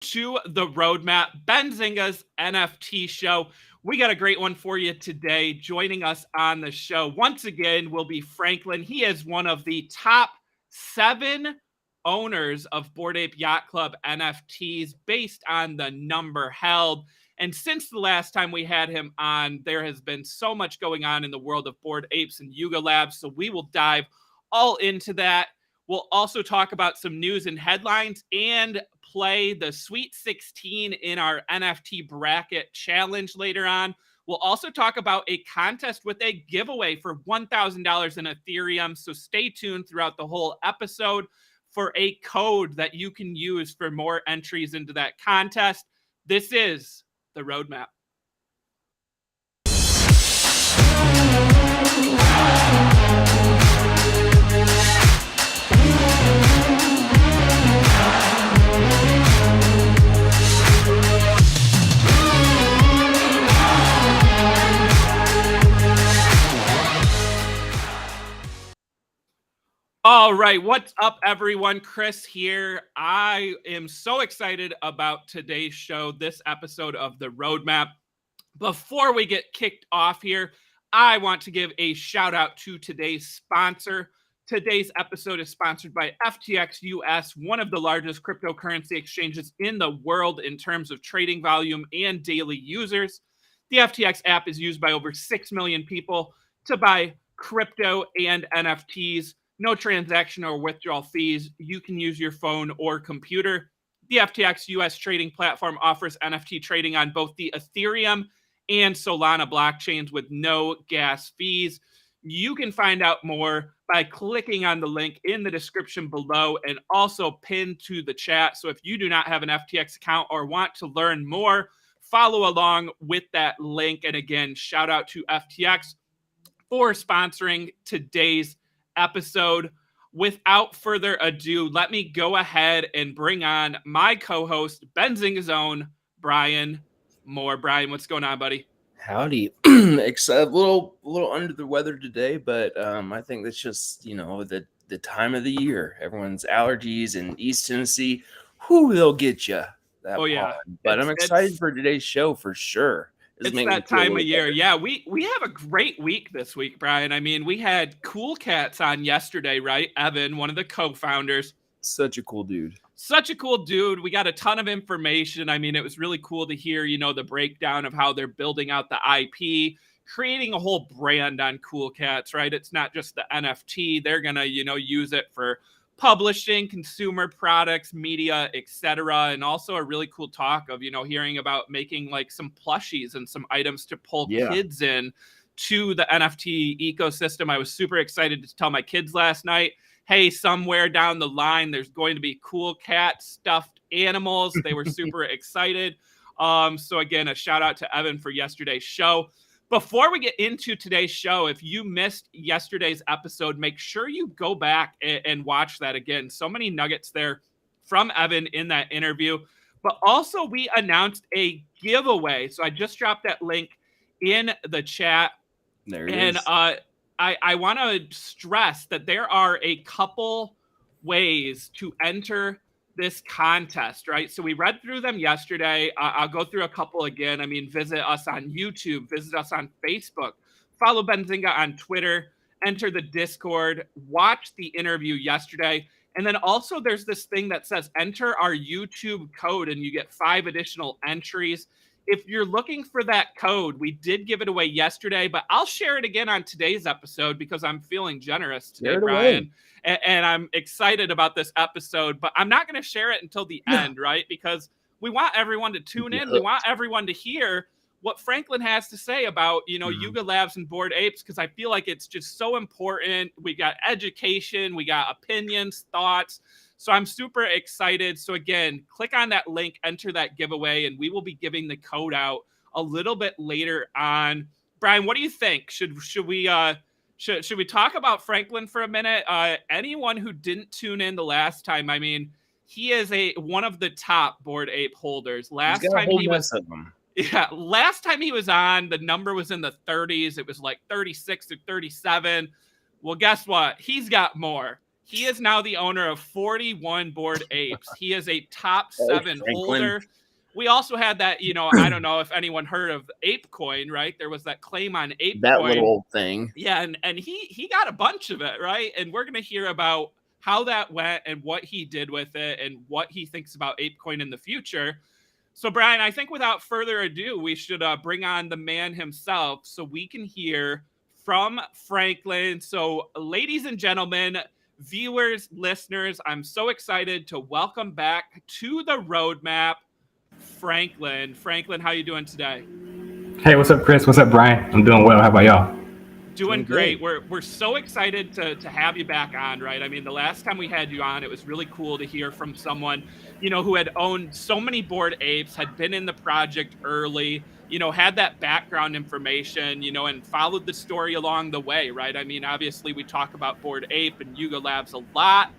to the Roadmap, Benzinga's NFT show. We got a great one for you today. Joining us on the show once again will be Franklin. He is one of the top 7 owners of Bored Ape Yacht Club NFTs based on the number held. And since the last time we had him on, there has been so much going on in the world of Bored Apes and Yuga Labs. So we will dive all into that. We'll also talk about some news and headlines and play the Sweet 16 in our NFT bracket challenge later on. We'll also talk about a contest with a giveaway for $1,000 in Ethereum. So stay tuned throughout the whole episode for a code that you can use for more entries into that contest. This is the Roadmap. All right, what's up, everyone? Chris here. I am so excited about today's show, this episode of the Roadmap. Before we get kicked off here, I want to give a shout out to today's sponsor. Today's episode is sponsored by FTX US, one of the largest cryptocurrency exchanges in the world in terms of trading volume and daily users. The FTX app is used by over 6 million people to buy crypto and NFTs. No transaction or withdrawal fees. You can use your phone or computer. The FTX US trading platform offers NFT trading on both the Ethereum and Solana blockchains with no gas fees. You can find out more by clicking on the link in the description below and also pinned to the chat. So if you do not have an FTX account or want to learn more, follow along with that link. And again, shout out to FTX for sponsoring today's episode. Without further ado, let me go ahead and bring on my co-host, Benzinga's own Brian Moir. Brian, what's going on, buddy? Howdy. Except a little under the weather today, but I think that's just, the time of the year. Everyone's allergies in East Tennessee, they'll get you. Yeah. But I'm excited for today's show for sure. It's that time of year. Yeah, we have a great week this week, Brian. I mean, we had Cool Cats on yesterday, right? Evan, one of the co-founders. Such a cool dude. We got a ton of information. I mean, it was really cool to hear, the breakdown of how they're building out the IP, creating a whole brand on Cool Cats, right? It's not just the NFT. They're going to, use it for publishing, consumer products, media, etc. And also a really cool talk of, hearing about making like some plushies and some items to pull kids in to the NFT ecosystem. I was super excited to tell my kids last night, hey, somewhere down the line, there's going to be Cool Cat stuffed animals. They were super excited. So again, a shout out to Evan for yesterday's show. Before we get into today's show, if you missed yesterday's episode, make sure you go back and watch that again. So many nuggets there from Evan in that interview. But also, we announced a giveaway. So I just dropped that link in the chat. There it is. I want to stress that there are a couple ways to enter this contest, right? So we read through them yesterday. I'll go through a couple again. I mean, visit us on YouTube, visit us on Facebook, follow Benzinga on Twitter, enter the Discord, watch the interview yesterday. And then also there's this thing that says enter our YouTube code and you get 5 additional entries. If you're looking for that code, we did give it away yesterday, but I'll share it again on today's episode because I'm feeling generous today, Brian. And I'm excited about this episode, but I'm not going to share it until the end, right? Because we want everyone to tune in. We want everyone to hear what Franklin has to say about, Yuga Labs and Bored Apes, because I feel like it's just so important. We got education, we got opinions, thoughts. So I'm super excited. So again, click on that link, enter that giveaway, and we will be giving the code out a little bit later on. Brian, what do you think? Should we talk about Franklin for a minute? Anyone who didn't tune in the last time, I mean, he is one of the top Bored Ape holders. Last time he was on, the number was in the 30s. It was like 36 or 37. Well, guess what? He's got more. He is now the owner of 41 Bored Apes. He is a top 7 holder. We also had that, I don't know if anyone heard of Apecoin, right? There was that claim on Apecoin. That little thing. Yeah, and he got a bunch of it, right? And we're going to hear about how that went and what he did with it and what he thinks about Apecoin in the future. So, Brian, I think without further ado, we should bring on the man himself so we can hear from Franklin. So, ladies and gentlemen, viewers, listeners, I'm so excited to welcome back to the roadmap, Franklin. Franklin, how you doing today? Hey, what's up, Chris? What's up, Brian? I'm doing well. How about y'all? Doing great. We're so excited to have you back on, right? I mean, the last time we had you on, it was really cool to hear from someone, who had owned so many Bored Apes, had been in the project early, had that background information, and followed the story along the way, right? I mean, obviously we talk about Bored Ape and Yuga Labs a lot,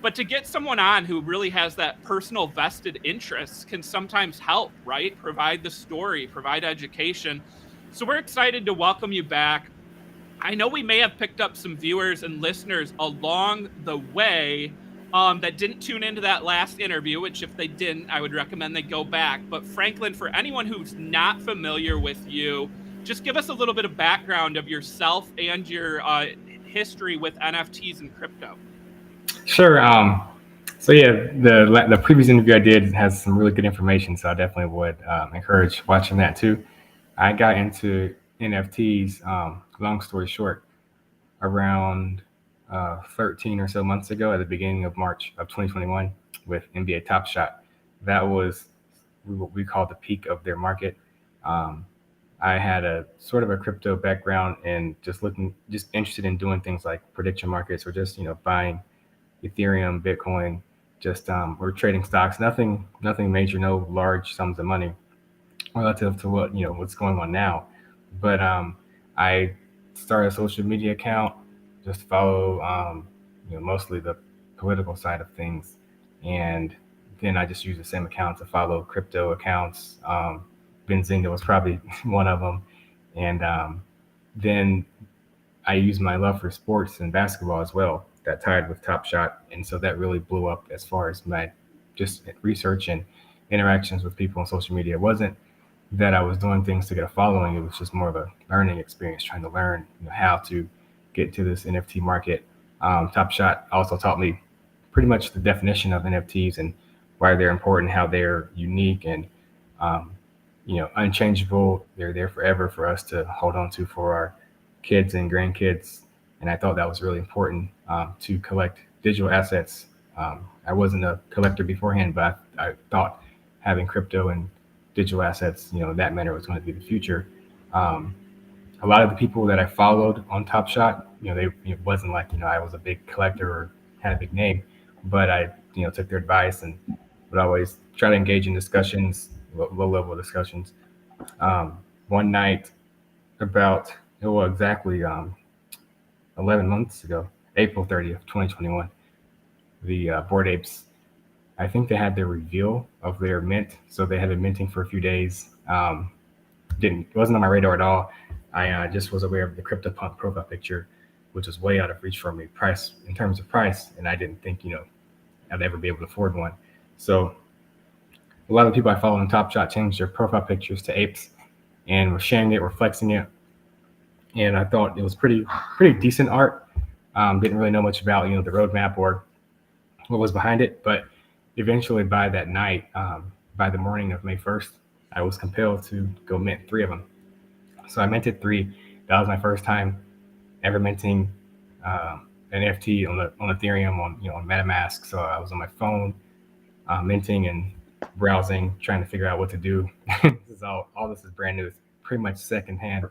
but to get someone on who really has that personal vested interest can sometimes help, right? Provide the story, provide education. So we're excited to welcome you back. I know we may have picked up some viewers and listeners along the way that didn't tune into that last interview, which if they didn't, I would recommend they go back. But Franklin, for anyone who's not familiar with you, just give us a little bit of background of yourself and your history with NFTs and crypto. Sure. So yeah, the previous interview I did has some really good information, so I definitely would encourage watching that too. I got into NFTs, long story short, around 13 or so months ago at the beginning of March of 2021 with NBA Top Shot. That was what we call the peak of their market. I had a sort of a crypto background and just interested in doing things like prediction markets or just, buying Ethereum, Bitcoin, just we're trading stocks, nothing major, no large sums of money relative to what, what's going on now. But I started a social media account just to follow, mostly the political side of things. And then I just used the same account to follow crypto accounts. Benzinga was probably one of them. And then I used my love for sports and basketball as well. That tied with Top Shot. And so that really blew up as far as my just research and interactions with people on social media. It wasn't that I was doing things to get a following. It was just more of a learning experience, trying to learn how to get to this NFT market. Top Shot also taught me pretty much the definition of NFTs and why they're important, how they're unique and unchangeable. They're there forever for us to hold on to for our kids and grandkids. And I thought that was really important to collect digital assets. I wasn't a collector beforehand, but I thought having crypto and digital assets, that manner was going to be the future. A lot of the people that I followed on Top Shot, it wasn't like, I was a big collector or had a big name, but I, took their advice and would always try to engage in discussions, low level discussions. One night about, exactly 11 months ago, April 30th, 2021, the Bored Apes, I think they had their reveal of their mint. So they had been minting for a few days. It wasn't on my radar at all. I just was aware of the CryptoPunk profile picture, which was way out of reach for me in terms of price. And I didn't think, I'd ever be able to afford one. So a lot of people I follow on Top Shot changed their profile pictures to apes and were sharing it, were flexing it. And I thought it was pretty decent art. Didn't really know much about, the roadmap or what was behind it. But eventually by that night, by the morning of May 1st, I was compelled to go mint 3 of them. So I minted 3. That was my first time ever minting an NFT on Ethereum on MetaMask. So I was on my phone minting and browsing, trying to figure out what to do. This is all this is brand new. It's pretty much secondhand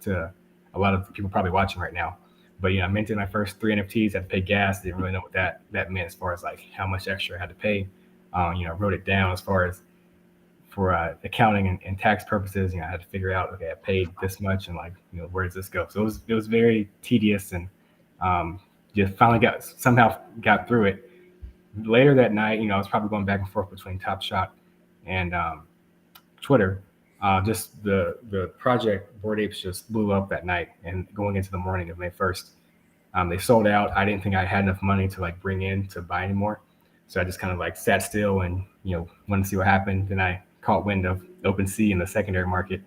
to a lot of people probably watching right now. But I minted my first 3 NFTs, had to pay gas, didn't really know what that meant as far as like how much extra I had to pay. Wrote it down as far as for accounting and tax purposes. I had to figure out, okay, I paid this much and like, where does this go? So it was very tedious and just finally somehow got through it. Later that night, I was probably going back and forth between Top Shot and Twitter. Just the project Bored Apes just blew up that night, and going into the morning of May 1st, They sold out. I didn't think I had enough money to like bring in to buy anymore. So I just kind of like sat still and, wanted to see what happened. Then I caught wind of OpenSea in the secondary market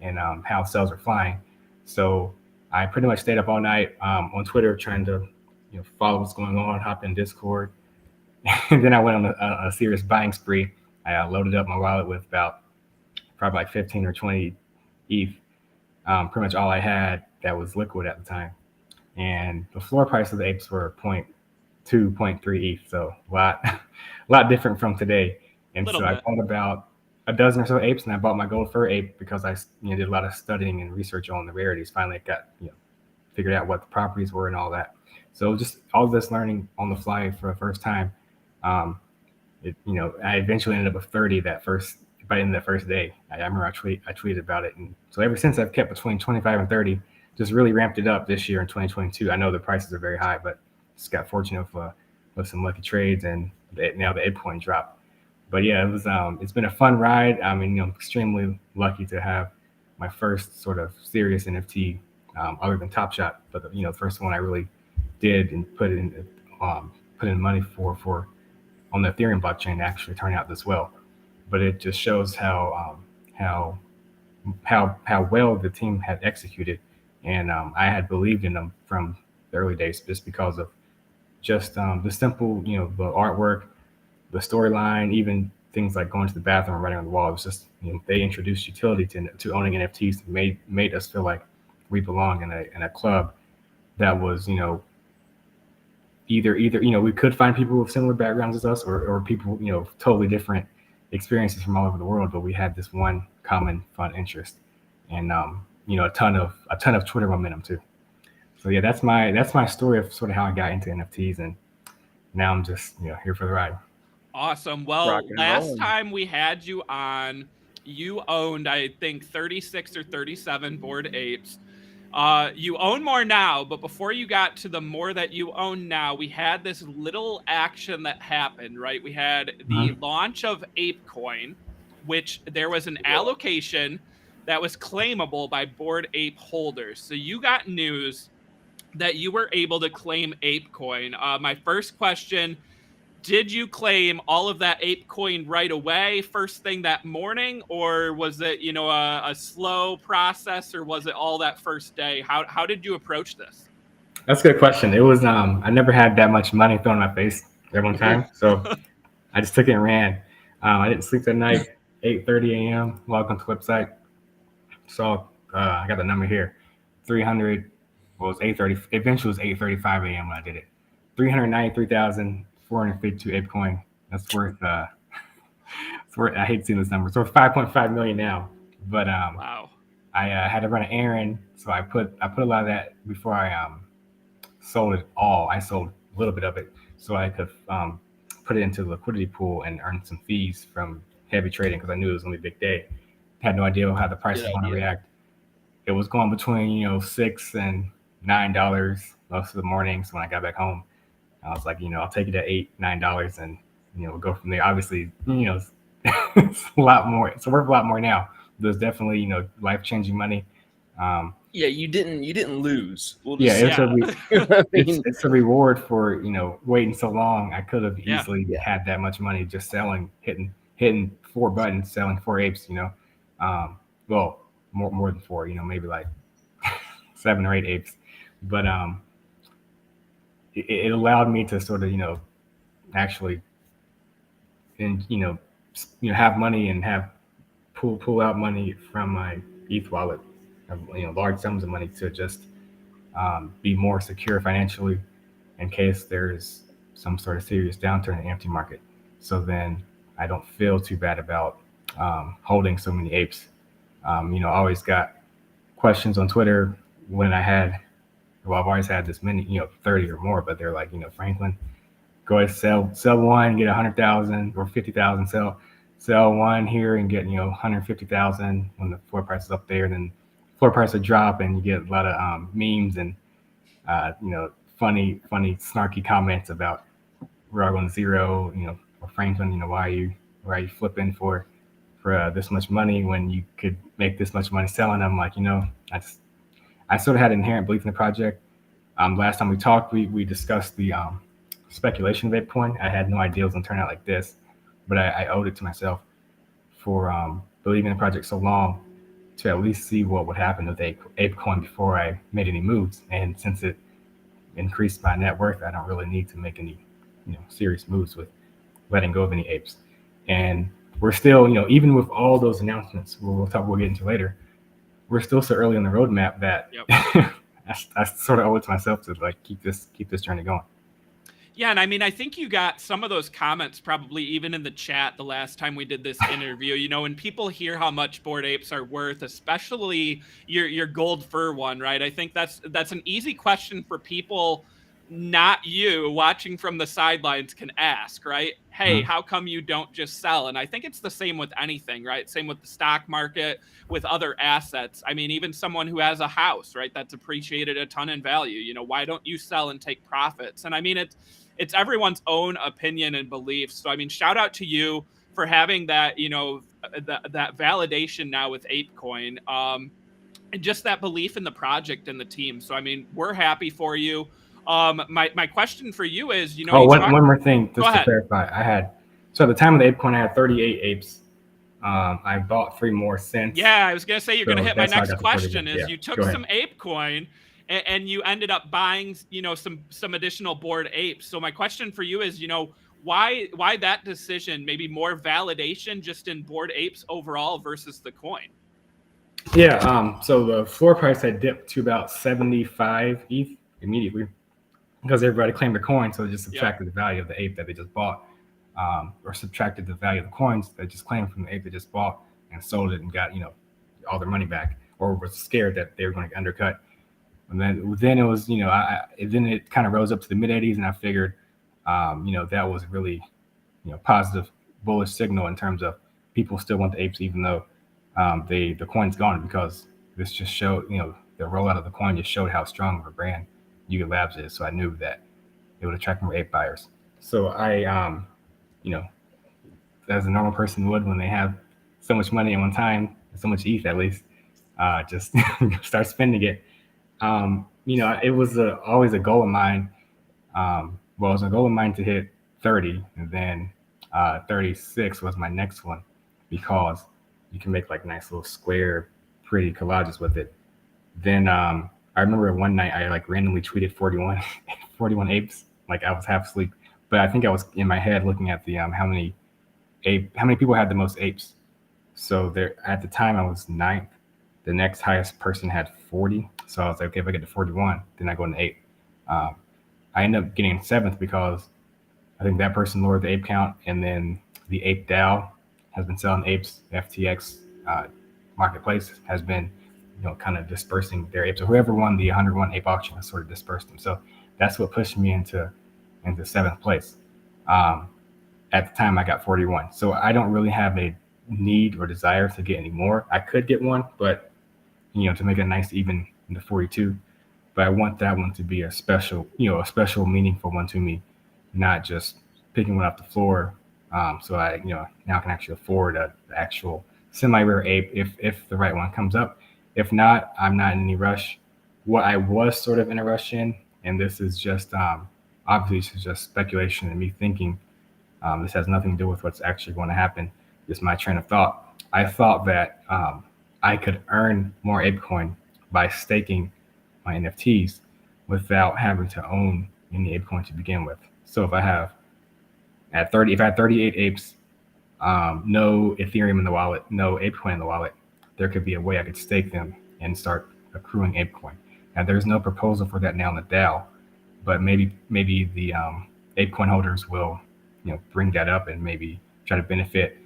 and how sales are flying. So I pretty much stayed up all night on Twitter trying to, follow what's going on, hop in Discord. And then I went on a serious buying spree. I loaded up my wallet with about probably like 15 or 20 ETH, pretty much all I had that was liquid at the time. And the floor price of the apes were 0.2, 0.3 ETH, so a lot different from today. And so I bought about a dozen or so apes, and I bought my gold fur ape because I did a lot of studying and research on the rarities. Finally, I got figured out what the properties were and all that. So just all this learning on the fly for the first time. I eventually ended up with 30 by the end of that first day. I remember I tweeted about it, and so ever since I've kept between 25 and 30. Just really ramped it up this year in 2022. I know the prices are very high, but just got fortunate with some lucky trades, and now the Apecoin drop. But yeah, it's been a fun ride. I mean, I'm extremely lucky to have my first sort of serious NFT, other than Top Shot, but the first one I really did and put in money for on the Ethereum blockchain to actually turn out this well. But it just shows how well the team had executed. And I had believed in them from the early days just because of just the simple, the artwork, the storyline, even things like going to the bathroom and writing on the wall. It was just, they introduced utility to owning NFTs, made us feel like we belong in a club that was, either we could find people with similar backgrounds as us, or people, totally different experiences from all over the world, but we had this one common fun interest, and a ton of Twitter momentum too. So yeah, that's my story of sort of how I got into NFTs, and now I'm just here for the ride. Awesome. Well, last time we had you on, you owned, I think, 36 or 37 Bored Apes. You own more now, but before you got to the more that you own now, we had this little action that happened, right? We had the launch of Apecoin, which there was an allocation that was claimable by Bored Ape holders. So you got news that you were able to claim Apecoin. My first question, did you claim all of that Apecoin right away, first thing that morning, or was it, a slow process, or was it all that first day? How did you approach this? That's a good question. It was, I never had that much money thrown in my face at one time. So I just took it and ran. I didn't sleep that night, 8:30 a.m., logged onto the website. So I got the number here, 300, well, it was 8:30, eventually it was 8:35 a.m. when I did it. 393,452 Apecoin. That's worth, it's worth, I hate seeing this number. It's worth 5.5 million now. But wow. I had to run an errand, so I put a lot of that before I sold it all. I sold a little bit of it so I could put it into the liquidity pool and earn some fees from heavy trading, because I knew it was going to be a big day. Had no idea how the price was going to react. It was going between $6 and $9 most of the mornings. When I got back home, I was like, I'll take it at $8, $9, and we'll go from there. Obviously, it's a lot more. It's worth a lot more now. There's definitely life-changing money. Yeah, you didn't lose. It's a reward for waiting so long. I could have easily had that much money just selling, hitting 4 buttons, selling 4 apes. Well, more than 4. Maybe like 7 or 8 apes. But it allowed me to sort of actually and have money and have pull out money from my ETH wallet, large sums of money, to just be more secure financially in case there's some sort of serious downturn in the NFT market. So then I don't feel too bad about holding so many apes. I always got questions on Twitter when I've always had this many, 30 or more, but they're like, Franklin, go ahead, sell one, get 100,000 or 50,000, sell one here and get 150,000 when the floor price is up there, and then floor price will drop and you get a lot of memes and funny snarky comments about we're all going to zero, or Franklin, why are you flipping for this much money when you could make this much money selling them? Like, I sort of had inherent belief in the project. Last time we talked, we discussed the speculation of Apecoin. I had no idea it was going to turn out like this, but I owed it to myself for believing in the project so long to at least see what would happen with Apecoin before I made any moves. And since it increased my net worth, I don't really need to make any serious moves with letting go of any apes. And we're still, even with all those announcements, we'll get into later, we're still so early on the roadmap that I sort of owe it to myself to like keep this journey going. Yeah, and I mean, I think you got some of those comments probably even in the chat the last time we did this interview. When people hear how much Bored Apes are worth, especially your gold fur one, right? I think that's an easy question for people, not you, watching from the sidelines can ask, right? Hey, how come you don't just sell? And I think it's the same with anything, right? Same with the stock market, with other assets. I mean, even someone who has a house, right, that's appreciated a ton in value. Why don't you sell and take profits? And I mean, it's everyone's own opinion and beliefs. So, I mean, shout out to you for having that, that validation now with Apecoin, and just that belief in the project and the team. So, I mean, we're happy for you. My question for you is, one more thing, just to clarify. So at the time of the Apecoin, I had 38 apes. I bought 3 more since. Yeah, I was going to say, you're going to hit my next question is you took some Apecoin and you ended up buying, some additional Bored Apes. So my question for you is, why that decision? Maybe more validation just in Bored Apes overall versus the coin. Yeah. So the floor price had dipped to about 75 ETH immediately because everybody claimed the coin. So it just subtracted the value of the ape that they just bought, or subtracted the value of the coins they just claimed from the ape they just bought and sold it and got, all their money back, or was scared that they were going to get undercut. And then it was, then it kind of rose up to the mid 80s, and I figured, that was really, positive bullish signal in terms of people still want the apes, even though the coin's gone, because this just showed, the rollout of the coin just showed how strong of a brand Yuga Labs is. So I knew that it would attract more ape buyers. So I, as a normal person would when they have so much money at one time, so much ETH at least, just start spending it. It was always a goal of mine. It was a goal of mine to hit 30, and then 36 was my next one, because you can make like nice little square, pretty collages with it. Then I remember one night I like randomly tweeted 41 apes. Like I was half asleep, but I think I was in my head looking at the how many people had the most apes. So there at the time I was 9th. The next highest person had 40. So I was like, okay, if I get to 41, then I go into 8. I ended up getting 7th because I think that person lowered the ape count, and then the ape DAO has been selling apes. FTX marketplace has been, kind of dispersing their apes. So whoever won the 101 ape auction has sort of dispersed them. So that's what pushed me into 7th place. At the time I got 41. So I don't really have a need or desire to get any more. I could get one, but to make a nice even into 42. But I want that one to be a special, meaningful one to me, not just picking one off the floor. So I, now can actually afford an actual semi-rare ape if the right one comes up. If not, I'm not in any rush. What I was sort of in a rush in, and this is just obviously this is just speculation and me thinking. This has nothing to do with what's actually going to happen. Just my train of thought. I thought that I could earn more Apecoin by staking my NFTs without having to own any Apecoin to begin with. So if I had 38 apes, no Ethereum in the wallet, no Apecoin in the wallet, there could be a way I could stake them and start accruing Apecoin. Now there's no proposal for that now in the DAO, but maybe the Apecoin holders will, bring that up and maybe try to benefit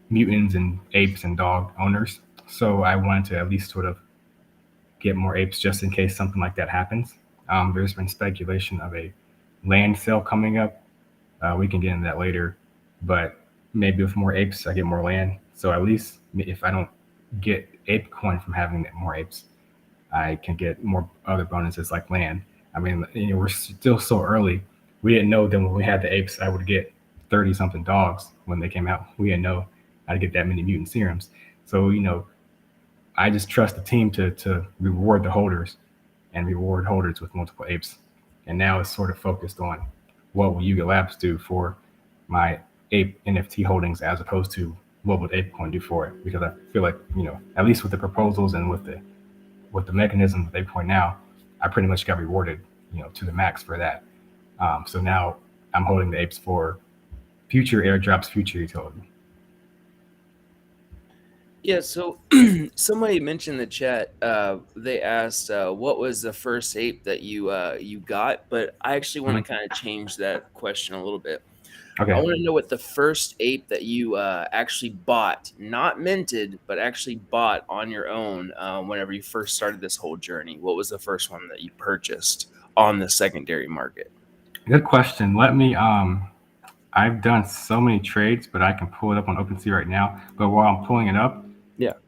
mutants and apes and dog owners. So I wanted to at least sort of get more apes just in case something like that happens. There's been speculation of a land sale coming up. We can get into that later, but maybe with more apes, I get more land. So at least if I don't get Apecoin from having more apes, I can get more other bonuses like land. I mean, we're still so early. We didn't know that when we had the apes, I would get 30 something dogs when they came out. We didn't know I'd get that many mutant serums. So, I just trust the team to reward the holders and reward holders with multiple apes. And now it's sort of focused on what will Yuga Labs do for my ape NFT holdings as opposed to what would Apecoin do for it? Because I feel like, at least with the proposals and with the mechanism of Apecoin now, I pretty much got rewarded, to the max for that. So now I'm holding the apes for future airdrops, future utility. Yeah, so somebody mentioned in the chat, they asked what was the first ape that you got, but I actually want to kind of change that question a little bit. Okay. I want to know what the first ape that you actually bought, not minted, but actually bought on your own whenever you first started this whole journey. What was the first one that you purchased on the secondary market? Good question. I've done so many trades, but I can pull it up on OpenSea right now. But while I'm pulling it up,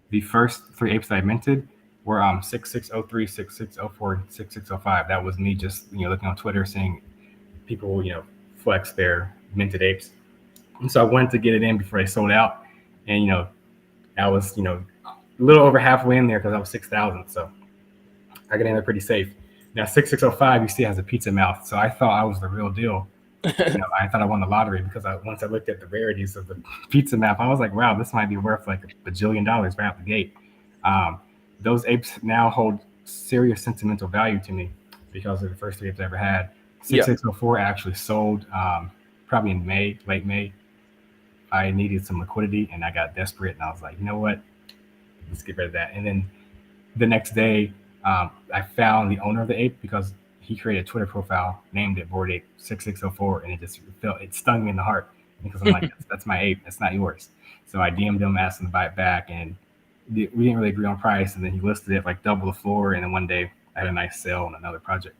the first 3 apes that I minted were 6603, 6604, 6605. That was me just looking on Twitter, seeing people flex their minted apes. And so I wanted to get it in before they sold out. And I was a little over halfway in there because I was 6,000. So I got in there pretty safe. Now 6605, you see, has a pizza mouth. So I thought I was the real deal. I thought I won the lottery because once I looked at the rarities of the pizza map, I was like, wow, this might be worth like $1 bajillion right out the gate. Those apes now hold serious sentimental value to me because of the first 3 apes I ever had. 6604 actually sold probably in late May. I needed some liquidity and I got desperate and I was like, you know what? Let's get rid of that. And then the next day, I found the owner of the ape because he created a Twitter profile, named it Bored Ape 6604, and it stung me in the heart because I'm like, that's my ape, that's not yours. So I DM'd him, asked him to buy it back, and we didn't really agree on price. And then he listed it like double the floor, and then one day I had a nice sale on another project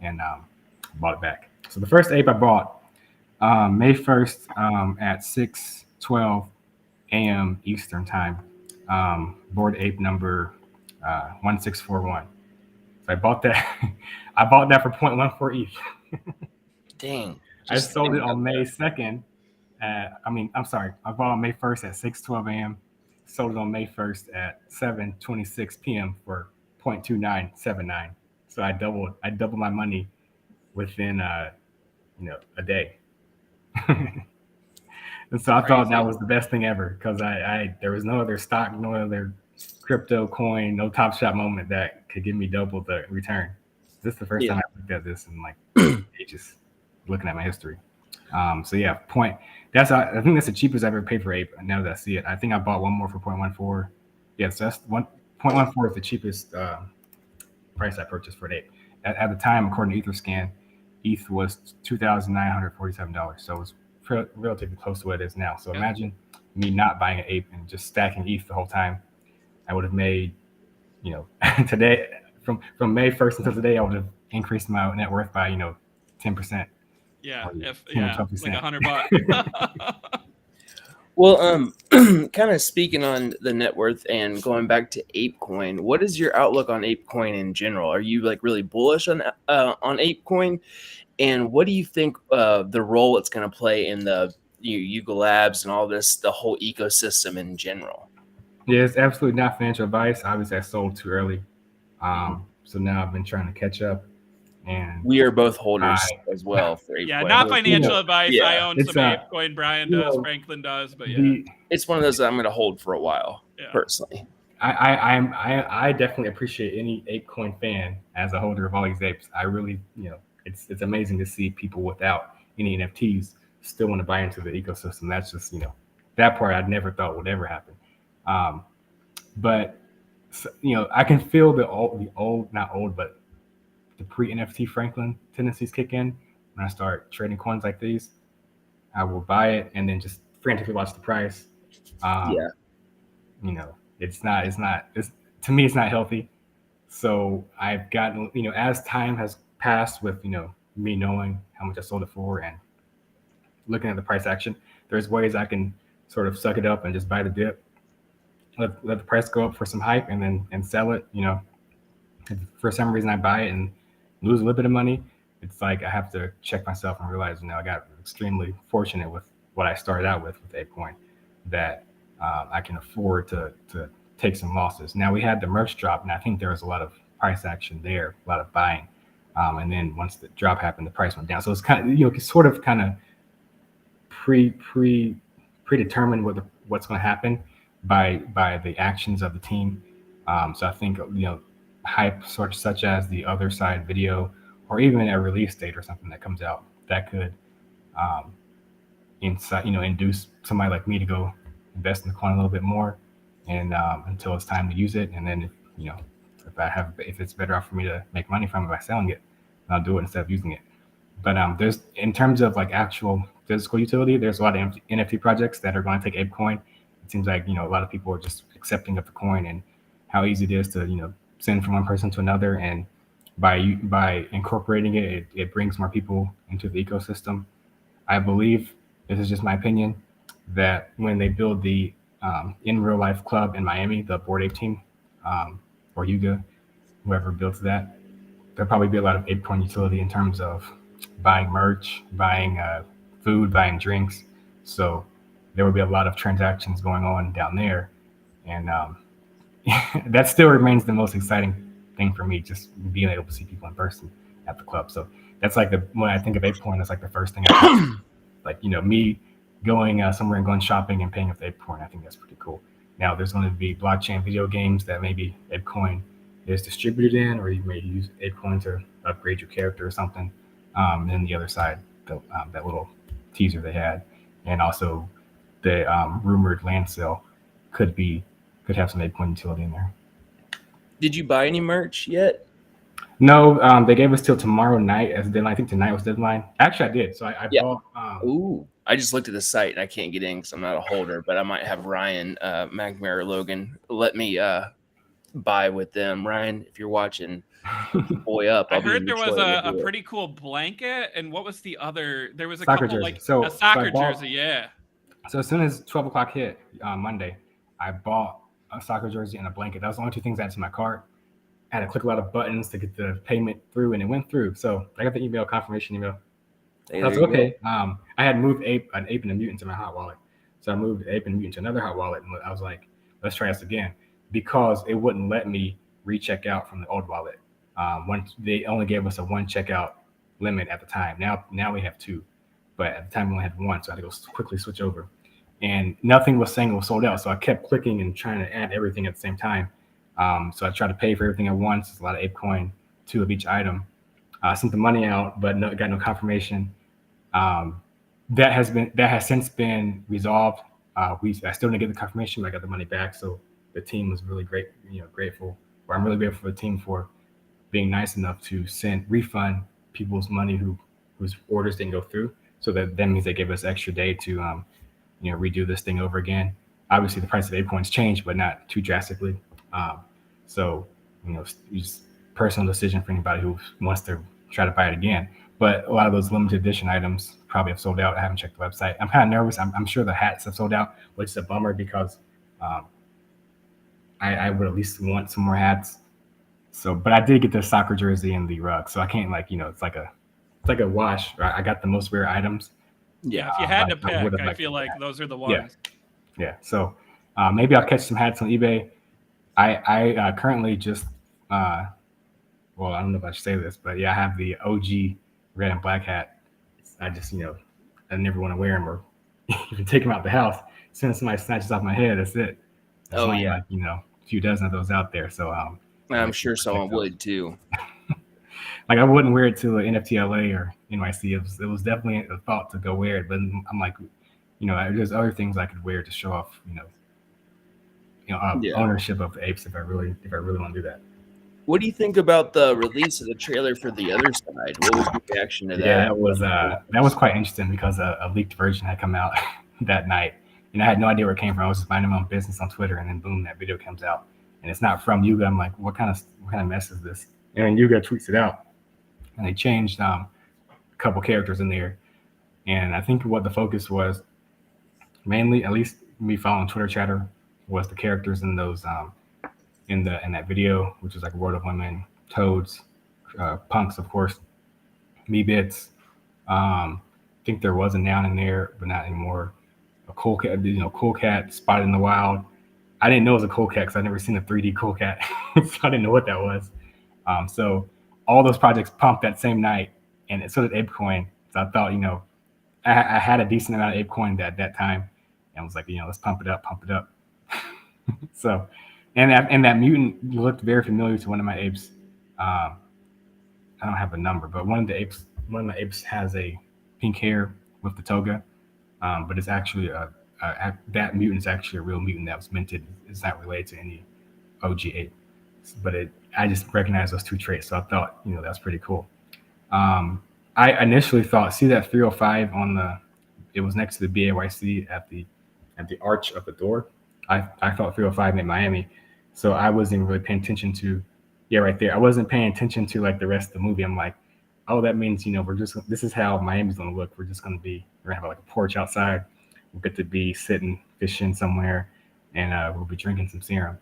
and bought it back. So the first ape I bought May 1st at 6:12 a.m. Eastern time, Bored Ape number 1641. So I bought that. I bought that for 0.14 ETH. Dang. I sold it on May 2nd. I'm sorry. I bought on May 1st at 6:12 a.m. Sold it on May 1st at 7:26 p.m. for 0.2979. So I doubled my money within a day. And so I thought that was the best thing ever because there was no other stock, no other crypto coin, no Top Shot moment that could give me double the return. This is the first time I looked at this in like ages, looking at my history. So yeah, I think that's the cheapest I've ever paid for ape. Now that I see it, I think I bought one more for 0.14. Yeah, so that's 0.14 is the cheapest price I purchased for an ape. At the time, according to Etherscan, ETH was $2,947. So it was relatively close to what it is now. So imagine me not buying an ape and just stacking ETH the whole time. I would have made, today from May 1st until today, I would have increased my net worth by 10%. Yeah, like $100. Well, kind of speaking on the net worth and going back to Apecoin, what is your outlook on Apecoin in general? Are you like really bullish on Apecoin? And what do you think the role it's going to play in the Yuga Labs and all this, the whole ecosystem in general? Yeah, it's absolutely not financial advice. Obviously, I sold too early. So now I've been trying to catch up. And we are both holders as well for Apecoin. Yeah, not financial advice. Yeah, I own some Apecoin. Brian does. Franklin does. But it's one of those that I'm going to hold for a while, personally. I definitely appreciate any Apecoin fan as a holder of all these apes. I really, it's amazing to see people without any NFTs still want to buy into the ecosystem. That's just, that part I never thought would ever happen. But I can feel the pre-NFT Franklin tendencies kick in when I start trading coins like these. I will buy it and then just frantically watch the price. To me, it's not healthy. So I've gotten, as time has passed with, me knowing how much I sold it for and looking at the price action, there's ways I can sort of suck it up and just buy the dip. Let the price go up for some hype and sell it. If for some reason I buy it and lose a little bit of money, it's like I have to check myself and realize, I got extremely fortunate with what I started out with Apecoin, that I can afford to take some losses. Now we had the merch drop, and I think there was a lot of price action there, a lot of buying. And then once the drop happened, the price went down. So it's kind of, sort of kind of predetermined what's going to happen by the actions of the team. So I think, hype such as the other side video, or even a release date or something that comes out that could induce somebody like me to go invest in the coin a little bit more, and until it's time to use it. And then if it's better off for me to make money from it by selling it, I'll do it instead of using it. But there's, in terms of like actual physical utility, there's a lot of NFT projects that are going to take Apecoin. It seems like, a lot of people are just accepting of the coin and how easy it is to, send from one person to another. And by incorporating it brings more people into the ecosystem. I believe, this is just my opinion, that when they build the in real life club in Miami, the Bored Ape team, or Yuga, whoever builds that, there'll probably be a lot of Apecoin utility in terms of buying merch, buying food, buying drinks. So there will be a lot of transactions going on down there. And that still remains the most exciting thing for me, just being able to see people in person at the club. So that's like when I think of Apecoin, that's like the first thing I think. Like, me going somewhere and going shopping and paying with Apecoin. I think that's pretty cool. Now there's going to be blockchain video games that maybe Apecoin is distributed in, or you may use Apecoin to upgrade your character or something. And then the other side, that little teaser they had, and also the rumored land sale could have some Apecoin utility in there. Did you buy any merch yet? No, they gave us till tomorrow night as a deadline. I think tonight was deadline. Actually, I did. So I bought. Ooh, I just looked at the site and I can't get in because I'm not a holder, but I might have Ryan McNamara Logan let me buy with them. Ryan, if you're watching, boy up. I heard there was a pretty cool blanket, and what was the other? There was a soccer couple jersey. a soccer jersey, yeah. So as soon as 12 o'clock hit on Monday, I bought a soccer jersey and a blanket. That was the only two things I had in my cart. I had to click a lot of buttons to get the payment through, and it went through. So I got the confirmation email. Hey, that's okay. I had moved an ape and a mutant to my hot wallet. So I moved ape and mutant to another hot wallet, and I was like, let's try this again, because it wouldn't let me recheck out from the old wallet. They only gave us a one checkout limit at the time. Now we have two, but at the time we only had one, so I had to go quickly switch over. And nothing was saying it was sold out, so I kept clicking and trying to add everything at the same time. So I tried to pay for everything at once. It's a lot of Apecoin, 2 of each item. I sent the money out, but got no confirmation. That has since been resolved. I still didn't get the confirmation, but I got the money back. So the team was really grateful. Or I'm really grateful for the team for being nice enough to refund people's money whose orders didn't go through. So that means they gave us extra day to redo this thing over again. Obviously, the price of Apecoins changed, but not too drastically. So it's personal decision for anybody who wants to try to buy it again. But a lot of those limited edition items probably have sold out. I haven't checked the website. I'm kind of nervous. I'm sure the hats have sold out, which is a bummer because I would at least want some more hats. So, but I did get the soccer jersey and the rug, so I can't it's like a wash. I got the most rare items. Yeah, if you had to pick, I feel like those are the ones. Yeah. So maybe I'll catch some hats on eBay. I currently just well, I don't know if I should say this, but yeah, I have the OG red and black hat. I just I never want to wear them or even take them out the house. As soon as somebody snatches off my head, that's it. That's a few dozen of those out there. So I'm sure someone would too. Like I wouldn't wear it to an NFT LA or NYC. It was definitely a thought to go wear it, but I'm like, there's other things I could wear to show off, ownership of the apes if I really want to do that. What do you think about the release of the trailer for the other side? What was your reaction to that? Yeah, that was quite interesting because a leaked version had come out that night, and I had no idea where it came from. I was just minding my own business on Twitter, and then boom, that video comes out, and it's not from Yuga. I'm like, what kind of mess is this? And then Yuga tweets it out, and they changed a couple characters in there, and I think what the focus was mainly, at least me following Twitter chatter, was the characters in those in that video, which was like World of Women, Toads, Punks, of course, Me Bits. I think there was a noun in there, but not anymore. A cool cat, cool cat spotted in the wild. I didn't know it was a cool cat because I'd never seen a 3D cool cat, so I didn't know what that was. So all those projects pumped that same night, and so did Apecoin. So I thought, I had a decent amount of Apecoin at that time, and was like, let's pump it up. So, and that mutant looked very familiar to one of my apes. I don't have a number, but one of my apes has a pink hair with the toga, but it's actually that mutant is actually a real mutant that was minted. It's not related to any OG ape, but I just recognized those two traits, so I thought, that's pretty cool. I initially thought, see that 305 it was next to the BAYC at the arch of the door. I thought 305 meant Miami, so I wasn't really paying attention to, right there. I wasn't paying attention to like the rest of the movie. I'm like, oh, that means, this is how Miami's gonna look. We're gonna have like a porch outside. We'll get to be sitting fishing somewhere, and we'll be drinking some serum.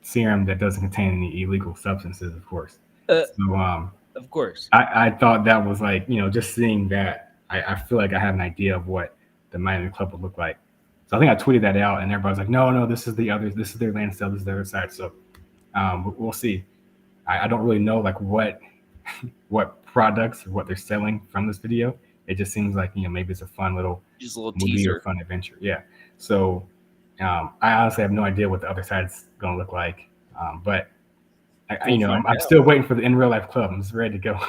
Serum that doesn't contain any illegal substances, of course. Of course. I thought that was like, just seeing that, I feel like I had an idea of what the Miami Club would look like. So I think I tweeted that out, and everybody's like, no, this is their land sale, this is their other side. So we'll see. I don't really know like what products or what they're selling from this video. It just seems like, maybe it's a fun little movie teaser or fun adventure. Yeah. So I honestly have no idea what the other side's going to look like. But I'm still waiting for the in real life club. I'm just ready to go.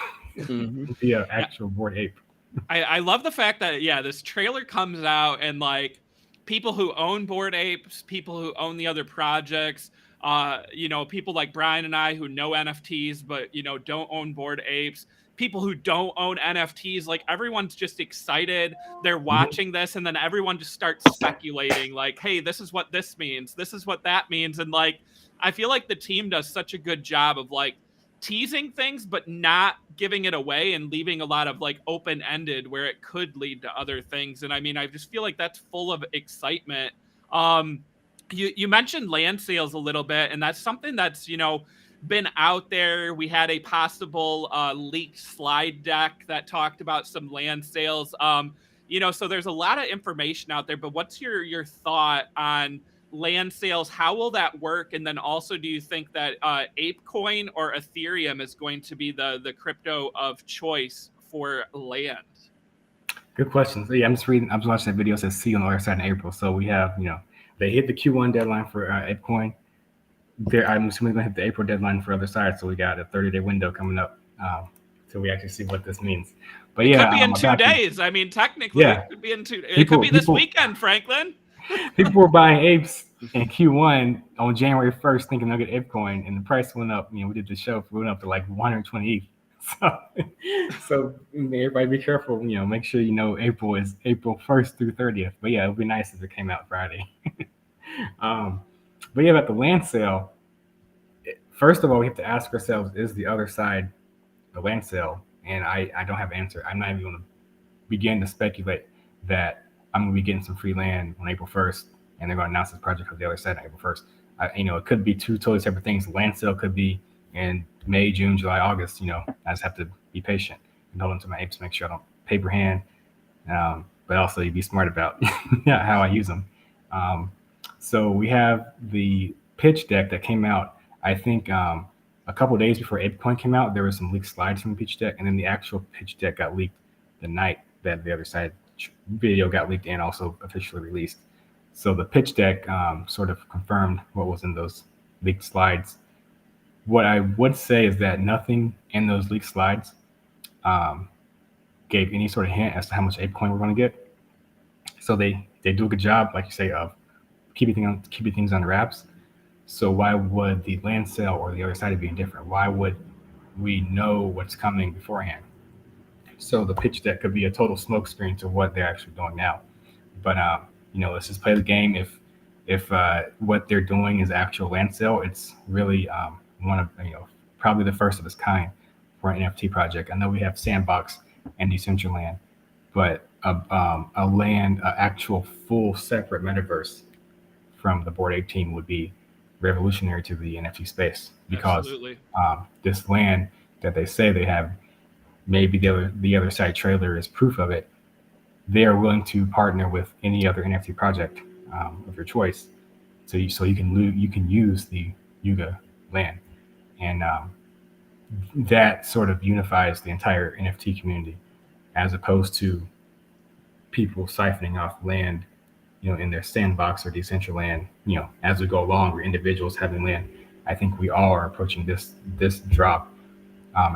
Be an actual Bored Ape. I love the fact that, this trailer comes out and like people who own Bored Apes, people who own the other projects, people like Brian and I who know NFTs, but, don't own Bored Apes, people who don't own NFTs, like everyone's just excited. They're watching this, and then everyone just starts speculating like, hey, this is what this means. This is what that means. And like, I feel like the team does such a good job of like teasing things, but not giving it away and leaving a lot of like open-ended where it could lead to other things. And I mean, I just feel like that's full of excitement. You mentioned land sales a little bit, and that's something that's, been out there. We had a possible leaked slide deck that talked about some land sales. So there's a lot of information out there, but what's your thought on land sales? How will that work? And then also, do you think that Apecoin or Ethereum is going to be the crypto of choice for land? Good question. So I'm just watching that video. It says see you on the other side in April. So we have, they hit the Q1 deadline for Apecoin. I'm assuming they're going to hit the April deadline for other sides. So we got a 30-day window coming up till we actually see what this means. But it could be in 2 days. I mean, technically, it could be in 2 days. It could be this weekend, Franklin. People were buying apes in Q1 on January 1st thinking they'll get Apecoin, and the price went up. We did the show, it went up to like 120 ETH. So everybody be careful. Make sure April is April 1st through 30th. But yeah, it would be nice if it came out Friday. But yeah, about the land sale, first of all, we have to ask ourselves, is the other side the land sale? And I don't have an answer. I'm not even going to begin to speculate that I'm going to be getting some free land on April 1st, and they're going to announce this project of the other side on April 1st. It could be two totally separate things. Land sale could be in May, June, July, August. I just have to be patient and hold on to my apes, make sure I don't paper hand, but also you be smart about how I use them. So we have the pitch deck that came out, I think, a couple of days before Apecoin came out. There was some leaked slides from the pitch deck, and then the actual pitch deck got leaked the night that the other side video got leaked and also officially released. So the pitch deck sort of confirmed what was in those leaked slides. What I would say is that nothing in those leaked slides gave any sort of hint as to how much Apecoin we're going to get. So they do a good job, like you say, of keeping things under wraps. So why would the land sale or the other side be different? Why would we know what's coming beforehand? So the pitch deck could be a total smokescreen to what they're actually doing now. But let's just play the game. If what they're doing is actual land sale, it's really one of probably the first of its kind for an NFT project. I know we have Sandbox and Decentraland, but a land, actual full separate metaverse from the Bored Ape team would be revolutionary to the NFT space, because this land that they say they have, maybe the other side trailer is proof of it. They are willing to partner with any other NFT project of your choice, so you can use the Yuga land. And that sort of unifies the entire NFT community, as opposed to people siphoning off land, in their sandbox or Decentraland, as we go along, or individuals having land. I think we all are approaching this drop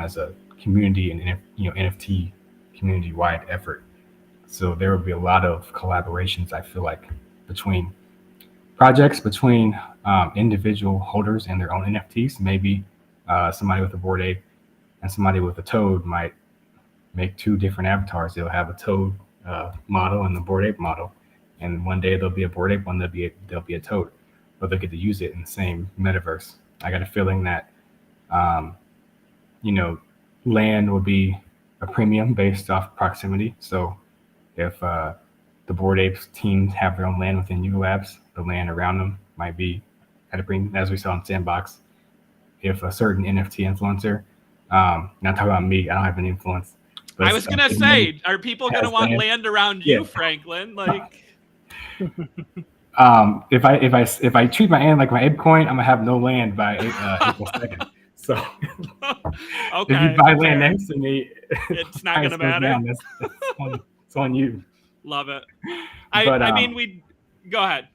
as a community and NFT community wide effort. So there will be a lot of collaborations, I feel like, between projects, between individual holders and their own NFTs. Maybe somebody with a Bored Ape and somebody with a Toad might make two different avatars. They'll have a Toad model and the Bored Ape model, and one day there'll be a Bored Ape, one there'll be a Toad, but they'll get to use it in the same metaverse. I got a feeling that land will be a premium based off proximity. So if the Bored Apes teams have their own land within U Labs, the land around them might be at a premium, as we saw in Sandbox. If a certain NFT influencer, not talking about me, I don't have an influence. But I was gonna say, are people gonna want land around you, Franklin? Like, if I treat my land like my Apecoin, I'm gonna have no land by April 2nd. So okay, if you buy land next to me, it's not gonna matter. It's on you. Love it. I mean, go ahead.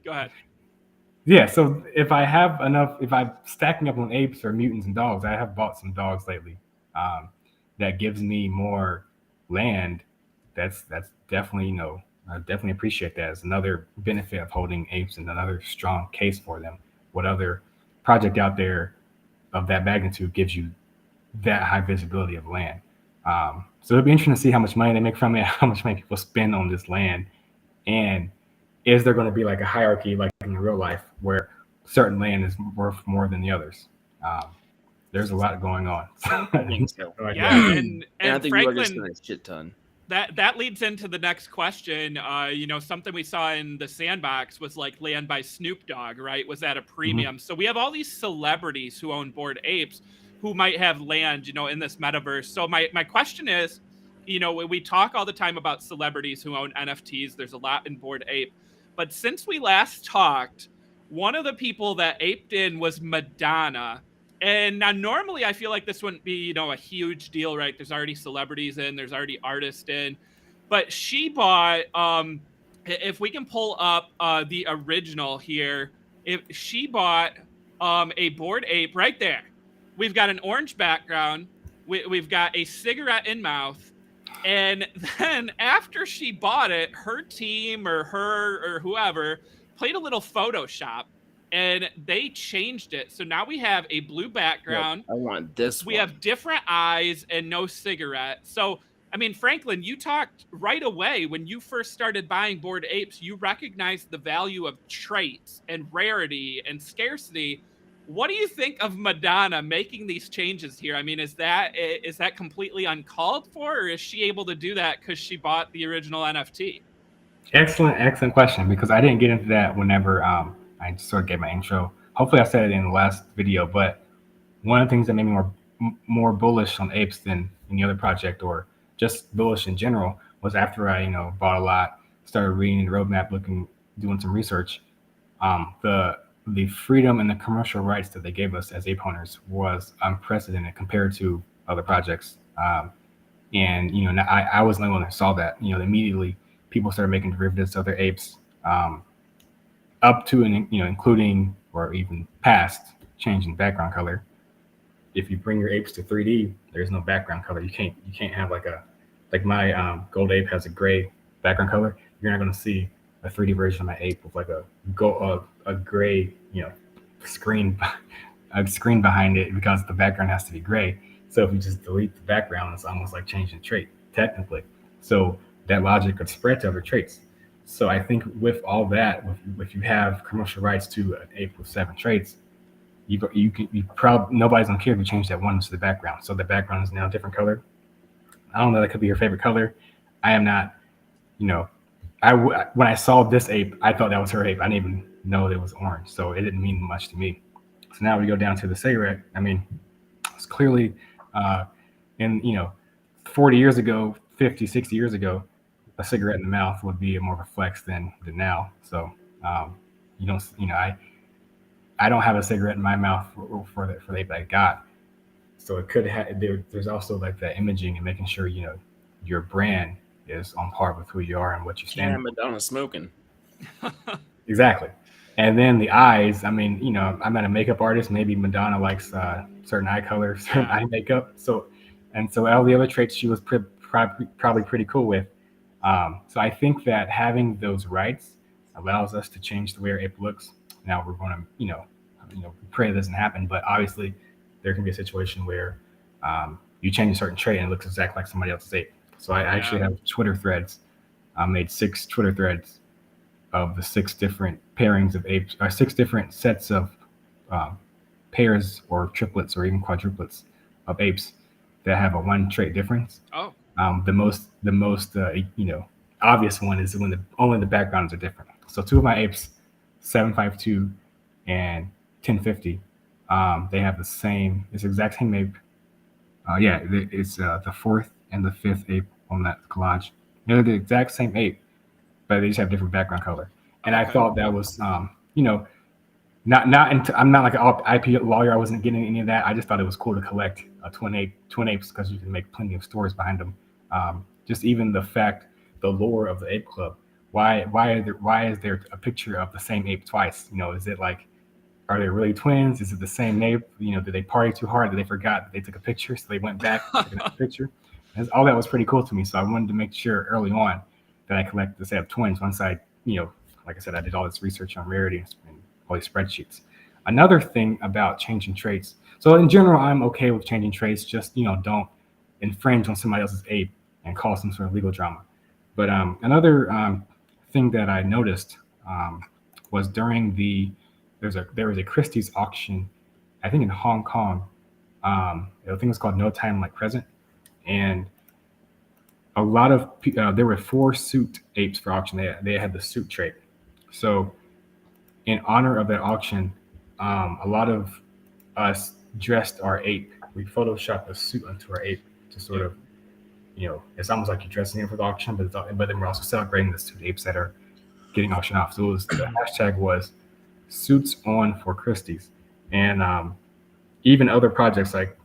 Yeah, so if I'm stacking up on apes or mutants and dogs, I have bought some dogs lately. That gives me more land. That's definitely, I definitely appreciate that. It's another benefit of holding apes and another strong case for them. What other project out there of that magnitude gives you that high visibility of land? So it'll be interesting to see how much money they make from it, how much money people spend on this land, and is there going to be like a hierarchy like in real life where certain land is worth more than the others? There's a lot going on. Yeah, and I think Franklin, we're just going to shit ton. That leads into the next question. Something we saw in the Sandbox was like land by Snoop Dogg, right? Was at a premium. Mm-hmm. So we have all these celebrities who own Bored Apes who might have land, in this metaverse. So my question is, we talk all the time about celebrities who own NFTs. There's a lot in Bored Ape. But since we last talked, one of the people that aped in was Madonna. And now normally I feel like this wouldn't be, a huge deal, right? There's already celebrities in, there's already artists in. But she bought, if we can pull up the original here, if she bought a Bored Ape right there. We've got an orange background. We've got a cigarette in mouth. And then after she bought it, her team or her or whoever played a little Photoshop and they changed it. So now we have a blue background. Yep, I want this We have different eyes and no cigarette. So, I mean, Franklin, you talked right away when you first started buying Bored Apes, you recognized the value of traits and rarity and scarcity. What do you think of Madonna making these changes here? I mean, is that completely uncalled for, or is she able to do that because she bought the original NFT? Excellent question, because I didn't get into that whenever I sort of gave my intro. Hopefully I said it in the last video, but one of the things that made me more bullish on apes than any other project, or just bullish in general, was after I bought a lot, started reading the roadmap, doing some research. The freedom and the commercial rights that they gave us as ape owners was unprecedented compared to other projects. And I was the only one that saw that. Immediately people started making derivatives of their apes, up to and including or even past changing background color. If you bring your apes to 3D, there's no background color. You can't have like my gold ape has a gray background color. You're not going to see a 3D version of my ape with like a gray screen behind it, because the background has to be gray. So if you just delete the background, it's almost like changing a trait technically. So that logic could spread to other traits. So I think with all that, if you have commercial rights to an ape with 7 traits, you probably nobody's gonna care if you change that one to the background. So the background is now a different color. I don't know, that could be your favorite color. I am not, when I saw this ape, I thought that was her ape. I didn't even know it was orange, so it didn't mean much to me. So now we go down to the cigarette. I mean, it's clearly, 40 years ago, 50, 60 years ago, a cigarette in the mouth would be more of a flex than now. So, I don't have a cigarette in my mouth for the ape I got. So it could have there's also like that imaging and making sure your brand is on par with who you are and what you stand Yeah, for. Madonna smoking. Exactly. And then the eyes, I mean, I'm not a makeup artist. Maybe Madonna likes certain eye colors, certain eye makeup. So all the other traits she was probably pretty cool with. So I think that having those rights allows us to change the way our ape looks. Now we're going to, pray it doesn't happen, but obviously there can be a situation where you change a certain trait and it looks exactly like somebody else's ape. So I actually have Twitter threads. I made 6 Twitter threads of the 6 different pairings of apes, or 6 different sets of pairs or triplets or even quadruplets of apes that have a 1 trait difference. Oh. The most obvious one is when only the backgrounds are different. So 2 of my apes, 752 and 1050, they have the same. It's the exact same ape. It's the 4th and the 5th ape on that collage. They're the exact same ape, but they just have different background color. And I thought that was, I'm not like an IP lawyer. I wasn't getting any of that. I just thought it was cool to collect twin apes because you can make plenty of stories behind them. Just even the lore of the ape club. Why is there a picture of the same ape twice? Is it like, are they really twins? Is it the same ape? Did they party too hard that they forgot that they took a picture, so they went back and took another picture? And all that was pretty cool to me. So I wanted to make sure early on that I collected the set of twins. Once I, like I said, I did all this research on rarity and all these spreadsheets. Another thing about changing traits. So in general, I'm okay with changing traits. Just don't infringe on somebody else's ape and cause some sort of legal drama. But another thing that I noticed was during there was a Christie's auction, I think in Hong Kong. I think it's called No Time Like Present, and a lot of there were 4 suit apes for auction. They had the suit trait. So in honor of that auction, a lot of us dressed our ape. We photoshopped a suit onto our ape to sort of, it's almost like you're dressing it for the auction, but then we're also celebrating the suit apes that are getting auctioned off. So the hashtag was suits on for Christie's. And even other projects like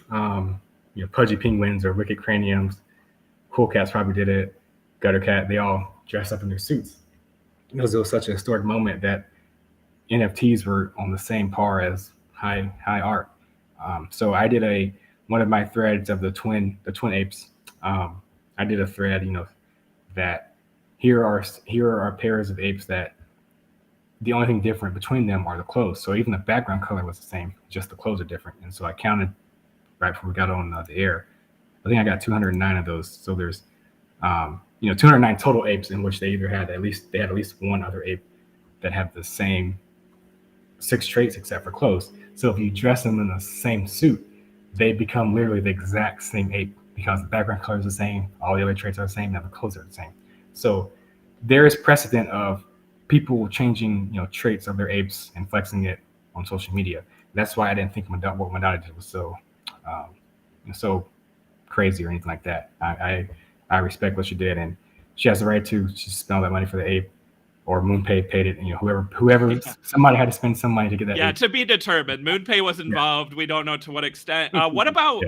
Pudgy Penguins or Wicked Craniums, Cool Cats probably did it, Gutter Cat, they all dressed up in their suits. Because it was such a historic moment that NFTs were on the same par as high art. So I did one of my threads of the twin apes. I did a thread, that here are pairs of apes that the only thing different between them are the clothes. So even the background color was the same, just the clothes are different. And so I counted right before we got on the air. I think I got 209 of those. So there's 209 total apes in which they had at least one other ape that have the same 6 traits except for clothes. So if you dress them in the same suit, they become literally the exact same ape because the background color is the same, all the other traits are the same, and the clothes are the same. So there is precedent of people changing traits of their apes and flexing it on social media. That's why I didn't think what Madonna did was so crazy or anything like that. I respect what she did, and she has the right to spend all that money for the ape, or MoonPay paid it. Whoever somebody had to spend some money to get that. Yeah, ape. To be determined. MoonPay was involved. We don't know to what extent. What about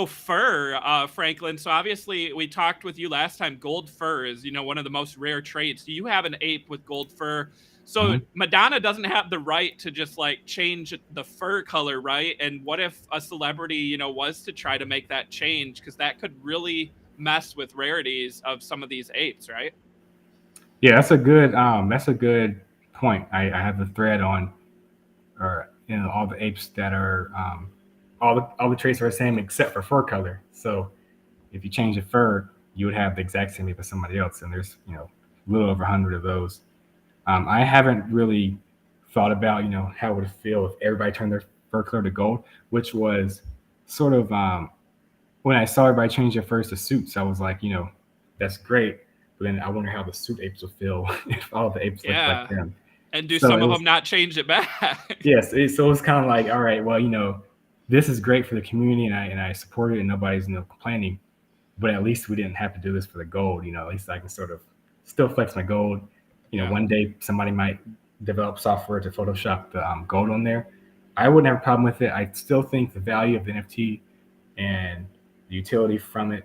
fur, Franklin? So obviously we talked with you last time. Gold fur is one of the most rare traits. You have an ape with gold fur. So Madonna doesn't have the right to just like change the fur color, right? And what if a celebrity, was to try to make that change? Because that could really mess with rarities of some of these apes, right? Yeah, that's a good point. I have the thread on, or all the apes that are all the traits are the same except for fur color. So if you change the fur, you would have the exact same ape as somebody else, and there's a little over 100 of those. I haven't really thought about how it would feel if everybody turned their fur color to gold, which was sort of when I saw everybody change their furs to suits. I was like, that's great. But then I wonder how the suit apes would feel if all the apes looked like them. And do some of them not change it back? Yes. So it's kind of like, all right, well, this is great for the community, and I support it, and nobody's complaining. But at least we didn't have to do this for the gold. At least I can sort of still flex my gold. One day somebody might develop software to Photoshop the gold on there, I wouldn't have a problem with it. I still think the value of the NFT and the utility from it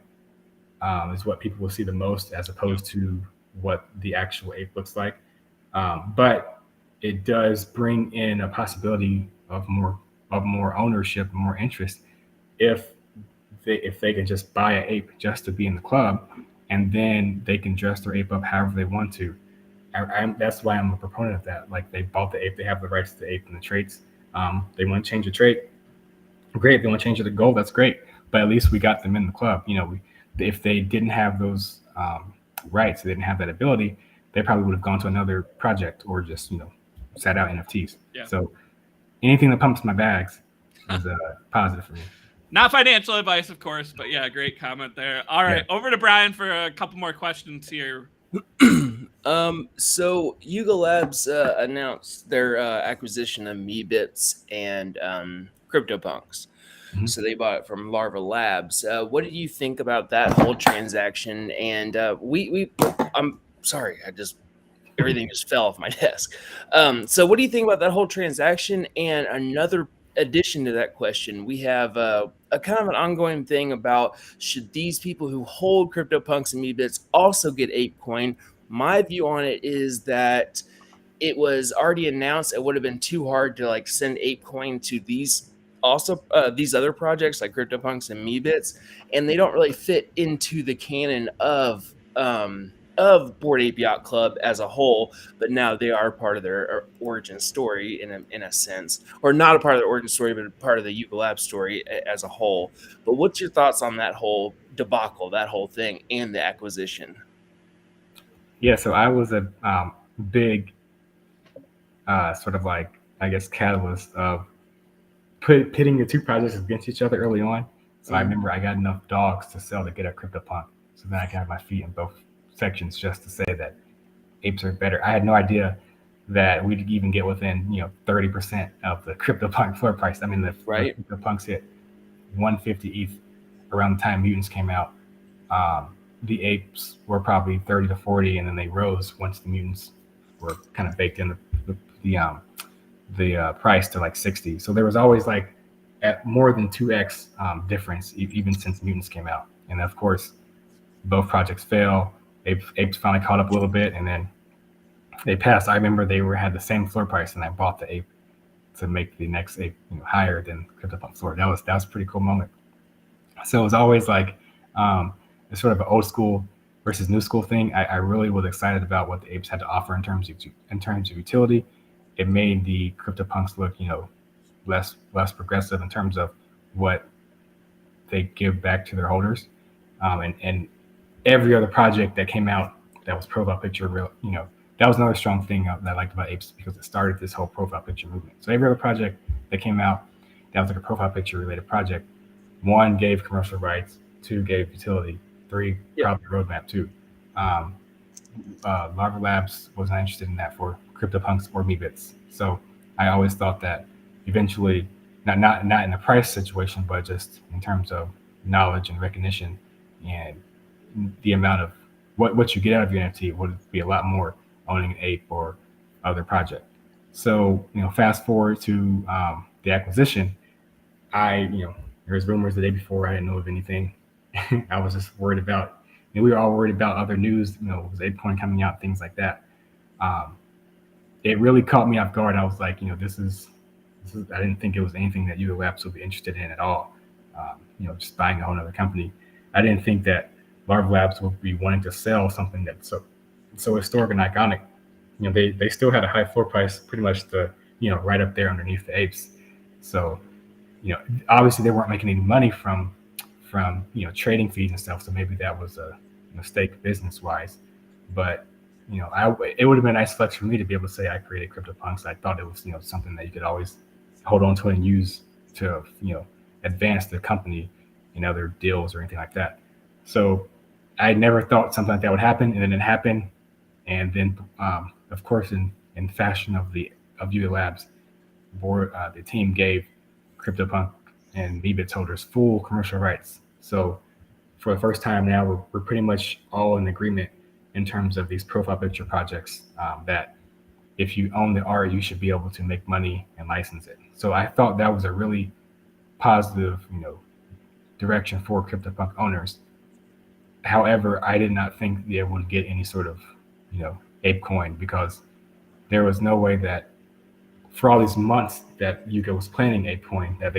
is what people will see the most, as opposed to what the actual ape looks like. But it does bring in a possibility of more ownership, more interest, if they can just buy an ape just to be in the club, and then they can dress their ape up however they want to. That's why I'm a proponent of that. Like, they bought the ape, they have the rights to the ape and the traits. They want to change the trait, great. They want to change it to gold, that's great. But at least we got them in the club. If they didn't have those rights, they didn't have that ability, they probably would have gone to another project or just sat out NFTs. Yeah. So anything that pumps my bags is positive for me. Not financial advice, of course, but yeah, great comment there. All right, over to Brian for a couple more questions here. So Yuga Labs announced their acquisition of Meebits and CryptoPunks. Mhm. So they bought it from Larva Labs. What did you think about that whole transaction? And I'm sorry, everything just fell off my desk. So what do you think about that whole transaction? And another addition to that question, we have a kind of an ongoing thing about, should these people who hold CryptoPunks and Meebits also get Apecoin? My view on it is that it was already announced. It would have been too hard to send Apecoin to these other projects like CryptoPunks and Meebits, and they don't really fit into the canon of Bored Ape Yacht Club as a whole. But now they are part of their origin story in a sense, or not a part of the origin story, but a part of the Yuga Lab story as a whole. But what's your thoughts on that whole debacle, that whole thing, and the acquisition? Yeah, so I was a big sort of catalyst of pitting the two projects against each other early on. So I remember I got enough dogs to sell to get a CryptoPunk, so then I can have my feet in both sections, just to say that apes are better. I had no idea that we'd even get within 30% of the CryptoPunk floor price. I mean, the CryptoPunks hit 150 ETH around the time Mutants came out. The apes were probably 30 to 40, and then they rose once the Mutants were kind of baked in the price to 60. So there was always at more than 2x difference even since Mutants came out. And of course, both projects fail. Apes finally caught up a little bit, and then they passed. I remember they had the same floor price, and I bought the ape to make the next ape higher than CryptoPunk floor. That was a pretty cool moment. So it was always it's sort of an old school versus new school thing. I really was excited about what the apes had to offer in terms of utility. It made the CryptoPunks look less progressive in terms of what they give back to their holders. And every other project that came out that was profile picture, that was another strong thing that I liked about apes, because it started this whole profile picture movement. So every other project that came out that was a profile picture related project, 1 gave commercial rights, 2 gave utility, 3 probably roadmap too. Larva Labs was not interested in that for CryptoPunks or Meebits. So I always thought that eventually, not in a price situation, but just in terms of knowledge and recognition and the amount of what you get out of your NFT would be a lot more owning an ape or other project. So fast forward to the acquisition, there was rumors the day before. I didn't know of anything. I was just worried about, we were all worried about other news, was Apecoin coming out, things like that. It really caught me off guard. I was like, this is, I didn't think it was anything that Yuga Labs would be interested in at all. Just buying a whole other company. I didn't think that Larva Labs would be wanting to sell something that's so historic and iconic. They still had a high floor price, pretty much right up there underneath the apes. So, obviously they weren't making any money from trading fees and stuff. So maybe that was a mistake business wise. But it would have been a nice flex for me to be able to say I created CryptoPunks. I thought it was something that you could always hold on to and use to advance the company in other deals or anything like that. So I never thought something like that would happen, and then it happened. And then of course in fashion of Yuga Labs, the team gave CryptoPunk and Meebits holders full commercial rights. So for the first time now, we're pretty much all in agreement in terms of these profile picture projects, that if you own the art, you should be able to make money and license it. So I thought that was a really positive, direction for CryptoPunk owners. However, I did not think they would get any sort of, Apecoin, because there was no way that for all these months that Yuga was planning Apecoin that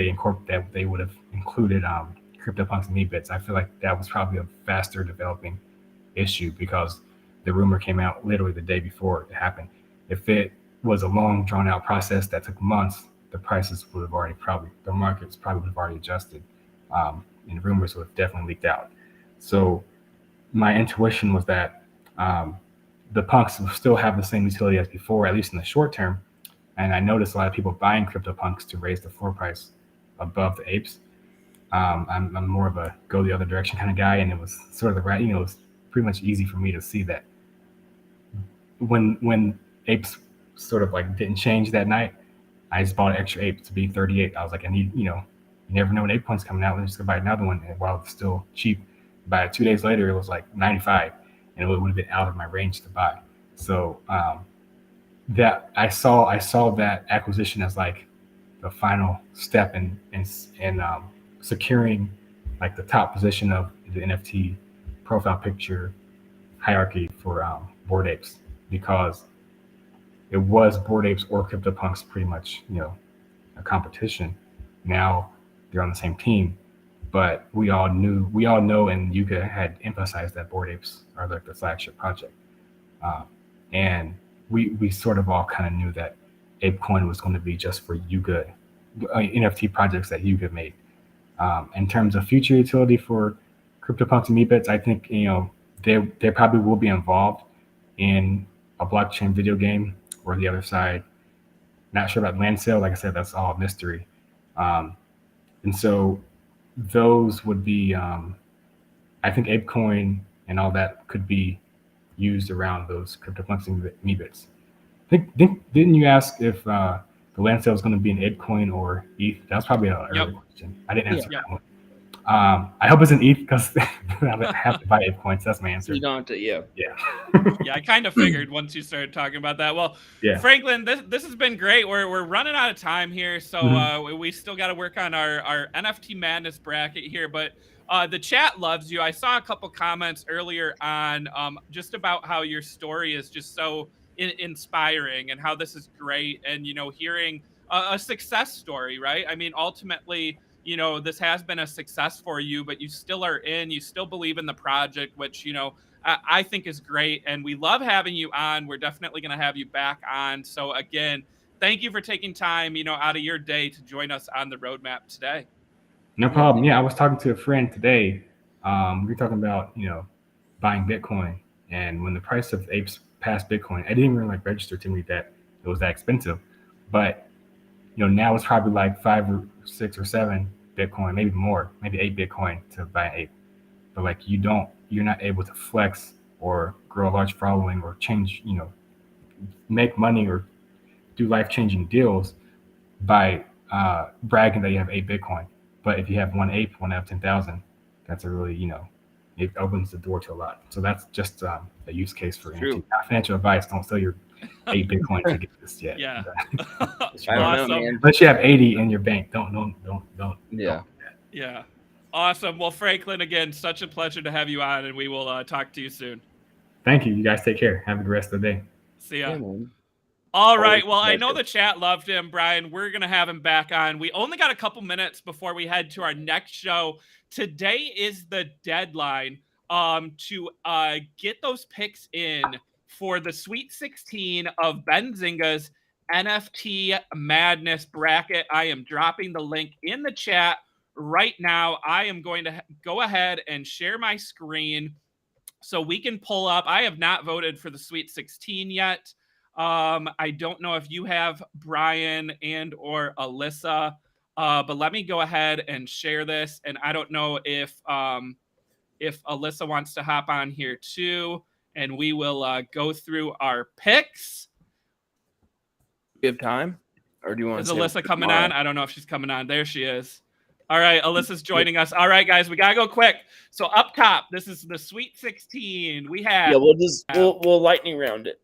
they would have included CryptoPunks and Meatbits. I feel like that was probably a faster developing issue because the rumor came out literally the day before it happened. If it was a long drawn out process that took months, the prices would have already the markets probably would have already adjusted, and rumors would have definitely leaked out. So my intuition was that the punks will still have the same utility as before, at least in the short term. And I noticed a lot of people buying CryptoPunks to raise the floor price above the apes. I'm more of a go the other direction kind of guy, and it was sort of the right, it was pretty much easy for me to see that when apes sort of like didn't change that night, I just bought an extra ape to be 38. I was like, I need, you never know when Apecoin's coming out. Let's just go buy another one. And while it's still cheap, by 2 days later, it was like 95, and it would have been out of my range to buy. So that I saw that acquisition as like the final step in securing like the top position of the NFT profile picture hierarchy for Bored Apes, because it was Bored Apes or CryptoPunks pretty much, a competition. Now they're on the same team, but we all know, and Yuga had emphasized that Bored Apes are like the flagship project, and we sort of all kind of knew that Apecoin was going to be just for Yuga NFT projects that Yuga made. In terms of future utility for CryptoPunks and Meatbits, I think they probably will be involved in a blockchain video game or the other side. Not sure about land sale. Like I said, that's all mystery. And so those would be, I think Apecoin and all that could be used around those CryptoPunks and Meatbits. Didn't you ask if the land sale is going to be an Apecoin or ETH? That was probably an early question. I didn't answer that one. I hope it's an ETH because I have to buy Apecoins. That's my answer. You don't have to, yeah. Yeah, I kind of figured once you started talking about that. Well, Franklin, this has been great. We're running out of time here, so we still got to work on our NFT Madness bracket here. But the chat loves you. I saw a couple comments earlier on just about how your story is just so inspiring and how this is great, and hearing a success story, right? I mean, ultimately, this has been a success for you, but you still are you still believe in the project, which, I think is great. And we love having you on. We're definitely going to have you back on. So again, thank you for taking time, out of your day to join us on the roadmap today. No problem. Yeah, I was talking to a friend today. We were talking about, buying Bitcoin. And when the price of apes passed Bitcoin, I didn't even register to me that it was that expensive. But now it's probably like 5 or 6 or 7 Bitcoin, maybe more, maybe 8 Bitcoin to buy an ape. But you're not able to flex or grow a large following or change, make money or do life-changing deals by bragging that you have 8 Bitcoin. But if you have 1 ape, 1 out of 10,000, that's a really, it opens the door to a lot. So that's just a use case for NFT. Not financial advice. Don't sell your 8 Bitcoin to get this yet. Yeah. I don't know, man. Unless you have 80 in your bank. Don't. Yeah. Yeah. Awesome. Well, Franklin, again, such a pleasure to have you on, and we will talk to you soon. Thank you. You guys take care. Have a good rest of the day. See ya. Yeah, All right. Well, I know the chat loved him, Brian. We're going to have him back on. We only got a couple minutes before we head to our next show. Today is the deadline to get those picks in for the Sweet 16 of Benzinga's NFT Madness bracket. I am dropping the link in the chat right now. I am going to go ahead and share my screen so we can pull up. I have not voted for the Sweet 16 yet. I don't know if you have, Brian and or Alyssa, but let me go ahead and share this. And I don't know if Alyssa wants to hop on here too, and we will go through our picks. You have time, or do you want? Is Alyssa coming on? I don't know if she's coming on. There she is. All right, Alyssa's joining us. All right, guys, we gotta go quick. So up top, this is the Sweet 16. We have we'll lightning round it.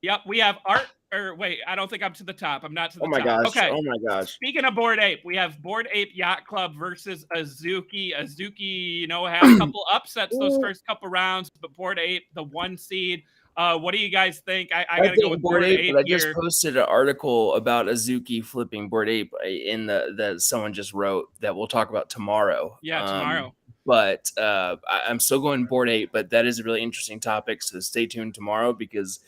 Yep, we have Art Or wait, I don't think I'm to the top. I'm not to the Oh my top. gosh. Okay. Oh my gosh. Speaking of Bored Ape, we have Bored Ape Yacht Club versus Azuki. Azuki, had a couple upsets those first couple rounds, but Bored Ape, the 1 seed. What do you guys think? I got to go with Bored Ape but I here. just posted an article about Azuki flipping Bored Ape in that someone just wrote that we'll talk about tomorrow. Yeah, tomorrow. But I'm still going Bored Ape, but that is a really interesting topic. So stay tuned tomorrow because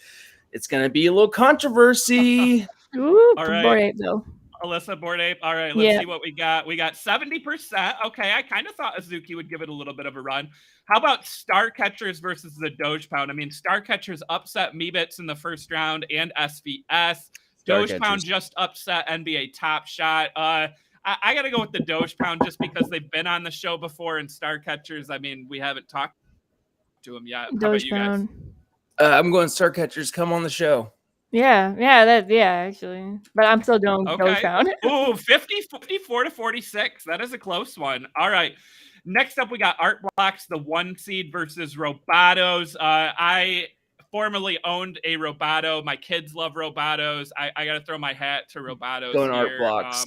it's going to be a little controversy. Ooh, All right. Bored Ape though. Alyssa, Bored Ape. All right, let's see what we got. We got 70%. Okay, I kind of thought Azuki would give it a little bit of a run. How about Star Catchers versus the Doge Pound? I mean, Star Catchers upset Meebits in the first round and SVS. Doge Pound just upset NBA Top Shot. I got to go with the Doge Pound just because they've been on the show before, and Star Catchers, I mean, we haven't talked to them yet. How about you guys? I'm going Star Catchers. Come on the show. Yeah, actually. But I'm still doing Doge Pound. Ooh, 54 to 46. That is a close one. All right. Next up, we got Art Blocks, the 1 seed versus Robatos. I formerly owned a Robato. My kids love Robatos. I got to throw my hat to Robatos. Going Art Blocks.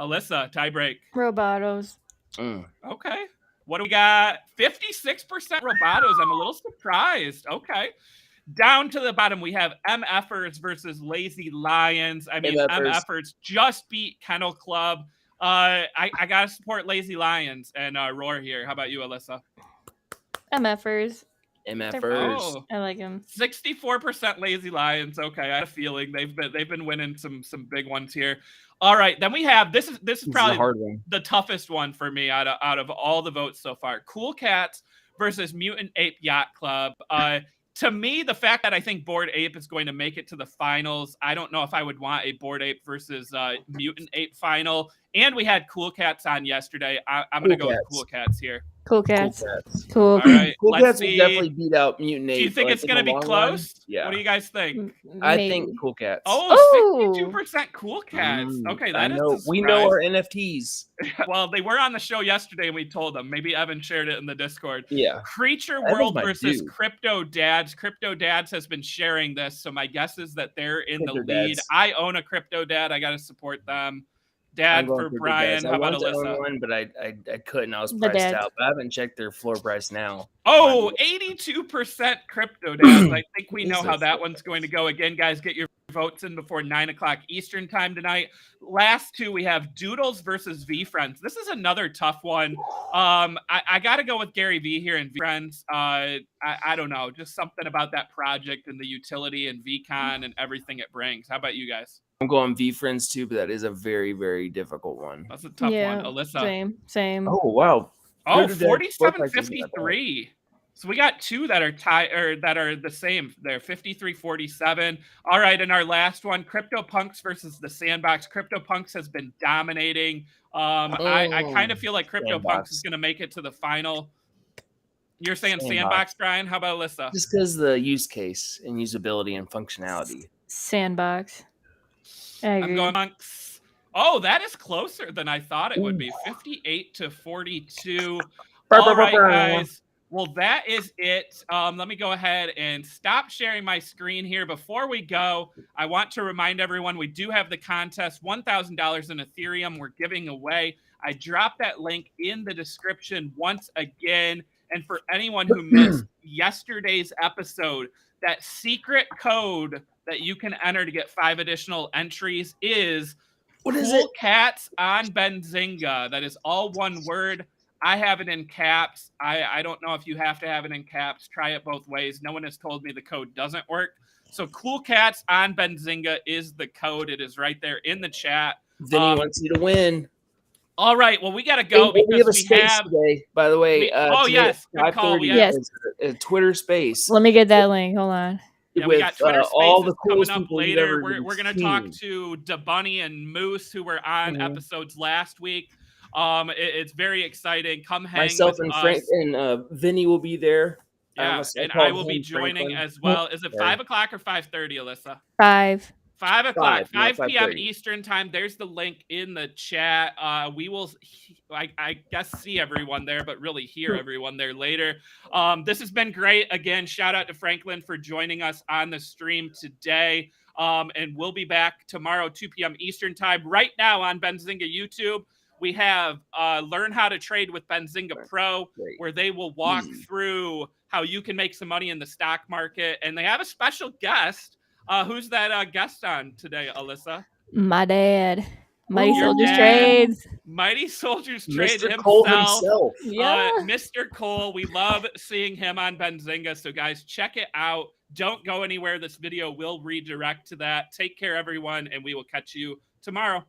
Alyssa, tiebreak. Robatos. Okay. What do we got? 56% Robatos. I'm a little surprised. Okay. Down to the bottom, we have MFers versus Lazy Lions. I mean, MFers just beat Kennel Club. I got to support Lazy Lions and Roar here. How about you, Alyssa? MFers. Oh. I like them. 64% Lazy Lions. Okay, I had a feeling they've been winning some big ones here. All right, then we have this is probably the toughest one for me out of all the votes so far. Cool Cats versus Mutant Ape Yacht Club. To me, the fact that I think Bored Ape is going to make it to the finals, I don't know if I would want a Bored Ape versus Mutant Ape final. And we had Cool Cats on yesterday. I'm going to go with Cool Cats here. Cool Cats. Cool. All right, Cool Cats will definitely beat out Mutant Ape. Do you think it's going to be close? Yeah. What do you guys think? I think Cool Cats. Oh, 62% Cool Cats. Okay, that is we know our NFTs. Well, they were on the show yesterday and we told them. Maybe Evan shared it in the Discord. Yeah. Creature World versus Crypto Dads. Crypto Dads has been sharing this, so my guess is that they're in the lead. I own a Crypto Dad. I got to support them. Dad for Brian. How about Alyssa? One, but I couldn't. I was priced out. But I haven't checked their floor price now. Oh, 82% Crypto Dads. I think we know how that one's going to go. Again, guys, get your votes in before 9:00 Eastern time tonight. Last two, we have Doodles versus V Friends. This is another tough one. I got to go with Gary V here and V Friends. I don't know, just something about that project and the utility and VCon and everything it brings. How about you guys? I'm going V Friends too, but that is a very, very difficult one. That's a tough one. Alyssa. Same. Oh, wow. Oh, 47-53. So we got two that are that are the same. They're 53-47. All right, and our last one, CryptoPunks versus the Sandbox. CryptoPunks has been dominating. I kind of feel like CryptoPunks is going to make it to the final. You're saying Sandbox, Brian? How about Alyssa? Just because the use case and usability and functionality. Sandbox. I'm going Punks. Oh, that is closer than I thought it would be. 58-42. All right, guys. Well, that is it. Let me go ahead and stop sharing my screen here. Before we go, I want to remind everyone we do have the contest, $1,000 in Ethereum we're giving away. I dropped that link in the description once again. And for anyone who missed yesterday's episode, that secret code that you can enter to get 5 additional entries is Cool Cats on Benzinga. That is all one word. I have it in caps. I don't know if you have to have it in caps. Try it both ways. No one has told me the code doesn't work. So Cool Cats on Benzinga is the code. It is right there in the chat. Vinny wants you to win. All right. Well, we got to go because we have a space today, by the way. Yes. Good call. Yes. A Twitter space. Let me get that link. Hold on. Yeah, we got Twitter Spaces coming up later. We're going to talk to DaBunny and Moose, who were on episodes last week. It's very exciting. Come hang Myself with and us. Frank and Vinny will be there. Yeah, and I will be joining as well. Is it 5 o'clock or 5:30, Alyssa? 5. 5 o'clock, 5 p.m. Eastern time. There's the link in the chat. We will, I guess, see everyone there, but really hear everyone there later. This has been great. Again, shout out to Franklin for joining us on the stream today. And we'll be back tomorrow, 2 p.m. Eastern time. Right now on Benzinga YouTube, we have Learn How to Trade with Benzinga Pro, where they will walk through how you can make some money in the stock market. And they have a special guest. Who's that guest on today, Alyssa? My dad. Mighty Your Soldiers dad. Trades. Mighty Soldiers Trade Mr. Cole himself. himself. Yeah. Mr. Cole. We love seeing him on Benzinga. So guys, check it out. Don't go anywhere. This video will redirect to that. Take care, everyone, and we will catch you tomorrow.